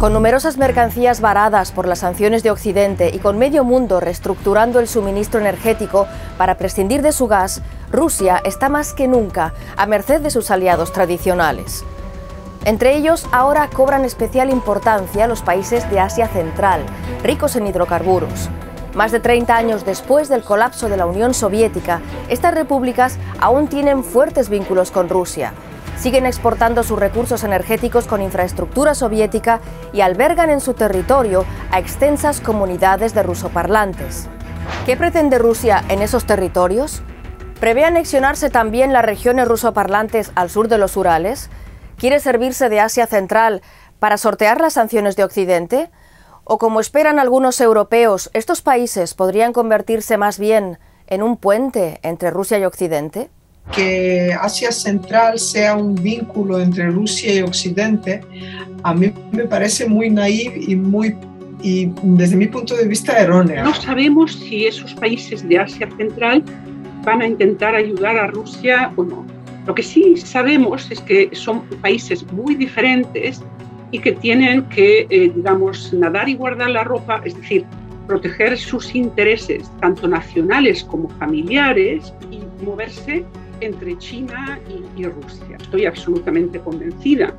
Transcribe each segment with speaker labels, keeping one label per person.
Speaker 1: Con numerosas mercancías varadas por las sanciones de Occidente y con medio mundo reestructurando el suministro energético para prescindir de su gas, Rusia está más que nunca a merced de sus aliados tradicionales. Entre ellos, ahora cobran especial importancia los países de Asia Central, ricos en hidrocarburos. Más de 30 años después del colapso de la Unión Soviética, estas repúblicas aún tienen fuertes vínculos con Rusia. Siguen exportando sus recursos energéticos con infraestructura soviética y albergan en su territorio a extensas comunidades de rusoparlantes. ¿Qué pretende Rusia en esos territorios? ¿Prevé anexionarse también las regiones rusoparlantes al sur de los Urales? ¿Quiere servirse de Asia Central para sortear las sanciones de Occidente? ¿O como esperan algunos europeos, estos países podrían convertirse más bien en un puente entre Rusia y Occidente?
Speaker 2: Que Asia Central sea un vínculo entre Rusia y Occidente, a mí me parece muy naif y desde mi punto de vista erróneo.
Speaker 3: No sabemos si esos países de Asia Central van a intentar ayudar a Rusia o no. Lo que sí sabemos es que son países muy diferentes y que tienen que, nadar y guardar la ropa, es decir, proteger sus intereses, tanto nacionales como familiares, y moverse entre China y Rusia. Estoy absolutamente convencida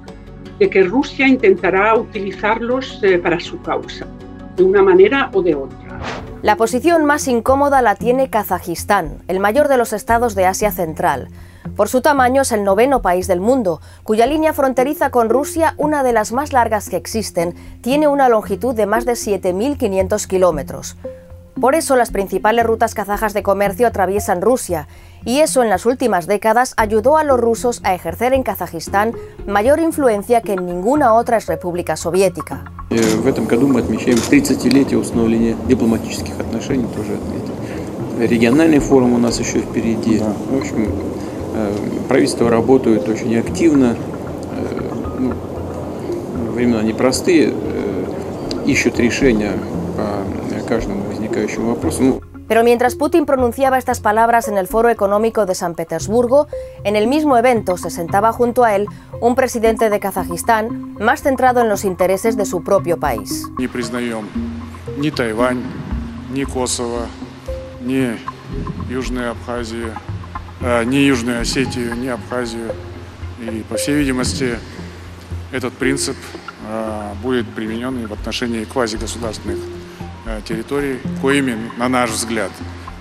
Speaker 3: de que Rusia intentará utilizarlos para su causa, de una manera o de otra.
Speaker 1: La posición más incómoda la tiene Kazajistán, el mayor de los estados de Asia Central. Por su tamaño es el 9º país del mundo, cuya línea fronteriza con Rusia, una de las más largas que existen, tiene una longitud de más de 7.500 kilómetros. Por eso las principales rutas kazajas de comercio atraviesan Rusia, y eso en las últimas décadas ayudó a los rusos a ejercer en Kazajistán mayor influencia que en ninguna otra república soviética.
Speaker 4: В этом году мы отмечаем 30-летие установления дипломатических отношений, тоже отметим. Региональный форум у нас еще впереди. В общем, правительства работают очень активно. Времена непростые, ищут решения по каждому возникающему вопросу.
Speaker 1: Pero mientras Putin pronunciaba estas palabras en el Foro Económico de San Petersburgo, en el mismo evento se sentaba junto a él un presidente de Kazajistán más centrado en los intereses de su propio país.
Speaker 5: Не признаем ни Тайвань, ни Косово, ни Южную Абхазию, ни Южную Осетию, ни Абхазию. И, по всей видимости, этот принцип будет применен и в отношении квазигосударственных территорий, коими, на наш взгляд,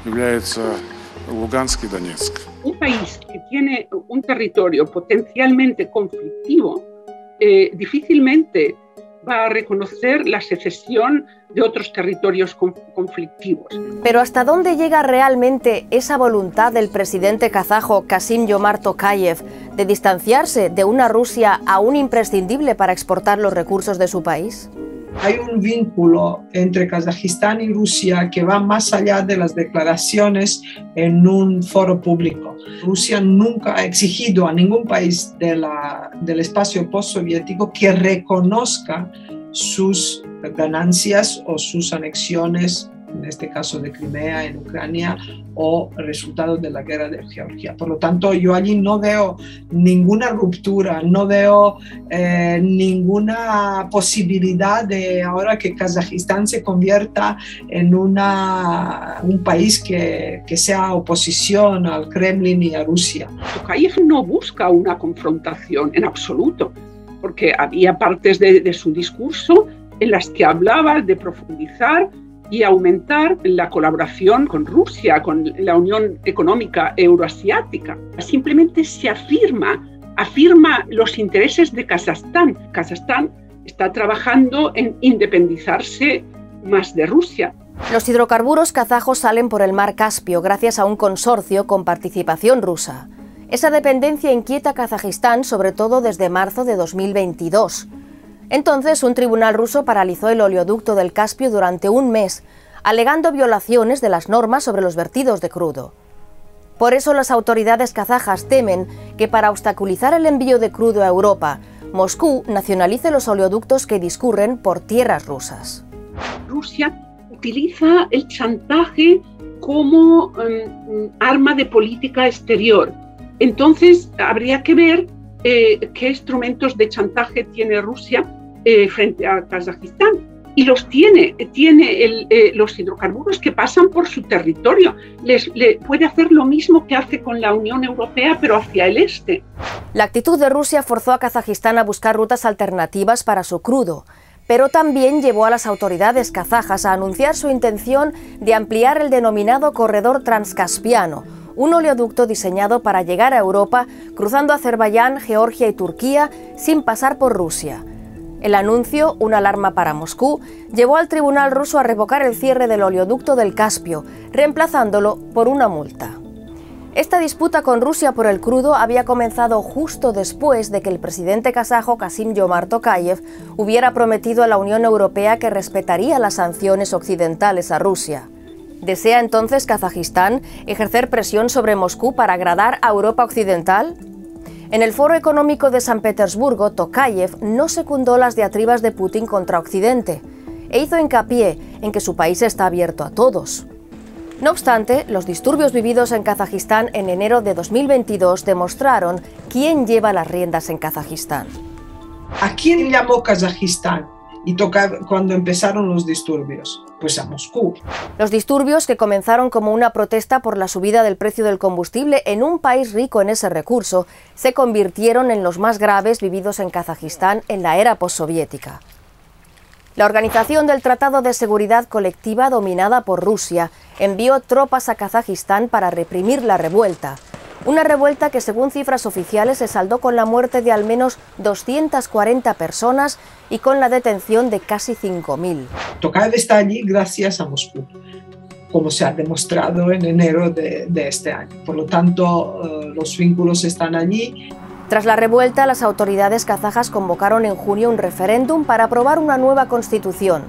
Speaker 5: являются Луганск y Donetsk.
Speaker 3: Un país que tiene un territorio potencialmente conflictivo difícilmente va a reconocer la secesión de otros territorios conflictivos.
Speaker 1: Pero ¿hasta dónde llega realmente esa voluntad del presidente kazajo Kassym-Jomart Tokayev de distanciarse de una Rusia aún imprescindible para exportar los recursos de su país?
Speaker 2: Hay un vínculo entre Kazajistán y Rusia que va más allá de las declaraciones en un foro público. Rusia nunca ha exigido a ningún país del espacio postsoviético que reconozca sus ganancias o sus anexiones, en este caso de Crimea en Ucrania, o resultados de la guerra de Georgia. Por lo tanto, yo allí no veo ninguna ruptura, no veo ninguna posibilidad de ahora que Kazajistán se convierta en un país que sea oposición al Kremlin y a Rusia.
Speaker 3: Tokayev no busca una confrontación en absoluto, porque había partes de su discurso en las que hablaba de profundizar y aumentar la colaboración con Rusia, con la Unión Económica Euroasiática. Simplemente se afirma los intereses de Kazajstán. Kazajstán está trabajando en independizarse más de Rusia.
Speaker 1: Los hidrocarburos kazajos salen por el mar Caspio gracias a un consorcio con participación rusa. Esa dependencia inquieta a Kazajistán, sobre todo desde marzo de 2022. Entonces, un tribunal ruso paralizó el oleoducto del Caspio durante un mes, alegando violaciones de las normas sobre los vertidos de crudo. Por eso las autoridades kazajas temen que para obstaculizar el envío de crudo a Europa, Moscú nacionalice los oleoductos que discurren por tierras rusas.
Speaker 3: Rusia utiliza el chantaje como arma de política exterior. Entonces, habría que ver qué instrumentos de chantaje tiene Rusia frente a Kazajistán. Y los tiene los hidrocarburos que pasan por su territorio. Le puede hacer lo mismo que hace con la Unión Europea, pero hacia el este.
Speaker 1: La actitud de Rusia forzó a Kazajistán a buscar rutas alternativas para su crudo, pero también llevó a las autoridades kazajas a anunciar su intención de ampliar el denominado corredor transcaspiano, un oleoducto diseñado para llegar a Europa cruzando Azerbaiyán, Georgia y Turquía sin pasar por Rusia. El anuncio, una alarma para Moscú, llevó al tribunal ruso a revocar el cierre del oleoducto del Caspio, reemplazándolo por una multa. Esta disputa con Rusia por el crudo había comenzado justo después de que el presidente kazajo Kassym-Jomart Tokayev hubiera prometido a la Unión Europea que respetaría las sanciones occidentales a Rusia. ¿Desea entonces Kazajistán ejercer presión sobre Moscú para agradar a Europa occidental? En el Foro Económico de San Petersburgo, Tokayev no secundó las diatribas de Putin contra Occidente e hizo hincapié en que su país está abierto a todos. No obstante, los disturbios vividos en Kazajistán en enero de 2022 demostraron quién lleva las riendas en Kazajistán.
Speaker 2: ¿A quién llamó Kazajistán y cuando empezaron los disturbios? Pues a Moscú.
Speaker 1: Los disturbios, que comenzaron como una protesta por la subida del precio del combustible en un país rico en ese recurso, se convirtieron en los más graves vividos en Kazajistán en la era postsoviética. La Organización del Tratado de Seguridad Colectiva, dominada por Rusia, envió tropas a Kazajistán para reprimir la revuelta. Una revuelta que, según cifras oficiales, se saldó con la muerte de al menos 240 personas y con la detención de casi 5.000.
Speaker 2: Tokayev está allí gracias a Moscú, como se ha demostrado en enero de este año. Por lo tanto, los vínculos están allí.
Speaker 1: Tras la revuelta, las autoridades kazajas convocaron en junio un referéndum para aprobar una nueva constitución.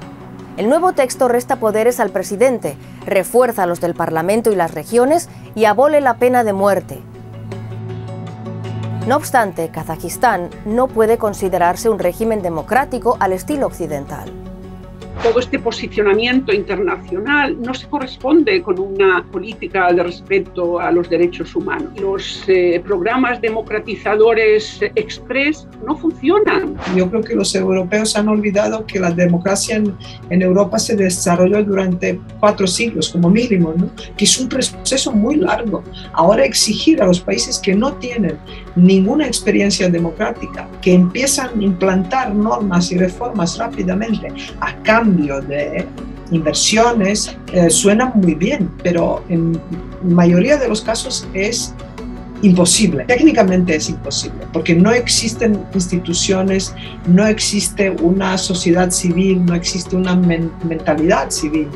Speaker 1: El nuevo texto resta poderes al presidente, refuerza los del Parlamento y las regiones y abole la pena de muerte. No obstante, Kazajistán no puede considerarse un régimen democrático al estilo occidental.
Speaker 3: Todo este posicionamiento internacional no se corresponde con una política de respeto a los derechos humanos. Los programas democratizadores express no funcionan.
Speaker 2: Yo creo que los europeos han olvidado que la democracia en Europa se desarrolló durante 4 siglos como mínimo, ¿no? Que es un proceso muy largo. Ahora exigir a los países que no tienen ninguna experiencia democrática, que empiezan a implantar normas y reformas rápidamente a cambio de inversiones, suena muy bien, pero en la mayoría de los casos es imposible. Técnicamente es imposible, porque no existen instituciones, no existe una sociedad civil, no existe una mentalidad civil,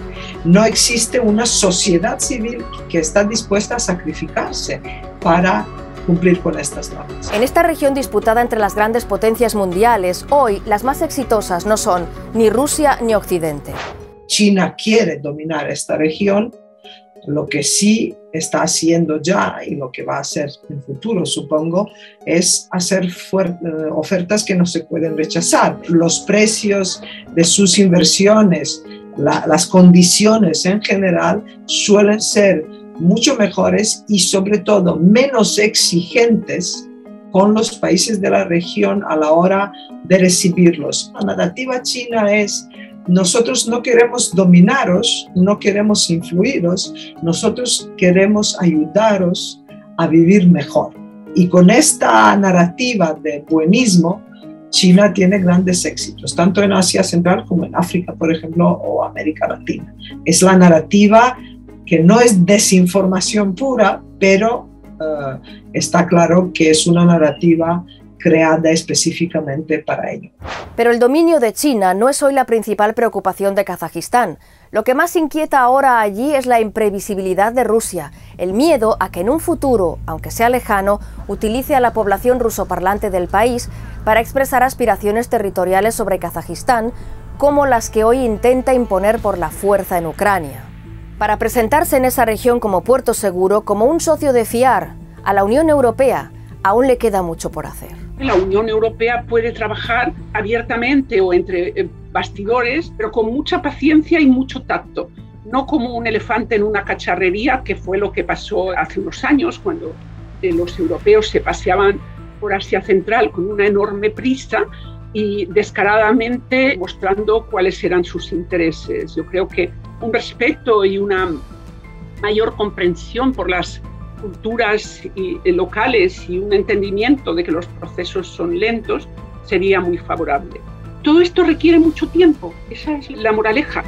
Speaker 2: no existe una sociedad civil que está dispuesta a sacrificarse para cumplir con estas normas.
Speaker 1: En esta región disputada entre las grandes potencias mundiales, hoy las más exitosas no son ni Rusia ni Occidente.
Speaker 2: China quiere dominar esta región, lo que sí está haciendo ya y lo que va a hacer en el futuro, supongo, es hacer ofertas que no se pueden rechazar. Los precios de sus inversiones, las condiciones en general suelen ser mucho mejores y sobre todo menos exigentes con los países de la región a la hora de recibirlos. La narrativa china es: nosotros no queremos dominaros, no queremos influiros, nosotros queremos ayudaros a vivir mejor. Y con esta narrativa de buenismo, China tiene grandes éxitos, tanto en Asia Central como en África, por ejemplo, o América Latina. Es la narrativa que no es desinformación pura, pero está claro que es una narrativa creada específicamente para ello.
Speaker 1: Pero el dominio de China no es hoy la principal preocupación de Kazajistán. Lo que más inquieta ahora allí es la imprevisibilidad de Rusia, el miedo a que en un futuro, aunque sea lejano, utilice a la población rusoparlante del país para expresar aspiraciones territoriales sobre Kazajistán, como las que hoy intenta imponer por la fuerza en Ucrania. Para presentarse en esa región como puerto seguro, como un socio de fiar, a la Unión Europea aún le queda mucho por hacer.
Speaker 3: La Unión Europea puede trabajar abiertamente o entre bastidores, pero con mucha paciencia y mucho tacto, no como un elefante en una cacharrería, que fue lo que pasó hace unos años cuando los europeos se paseaban por Asia Central con una enorme prisa y descaradamente mostrando cuáles eran sus intereses. Yo creo que un respeto y una mayor comprensión por las culturas locales y un entendimiento de que los procesos son lentos sería muy favorable. Todo esto requiere mucho tiempo, esa es la moraleja.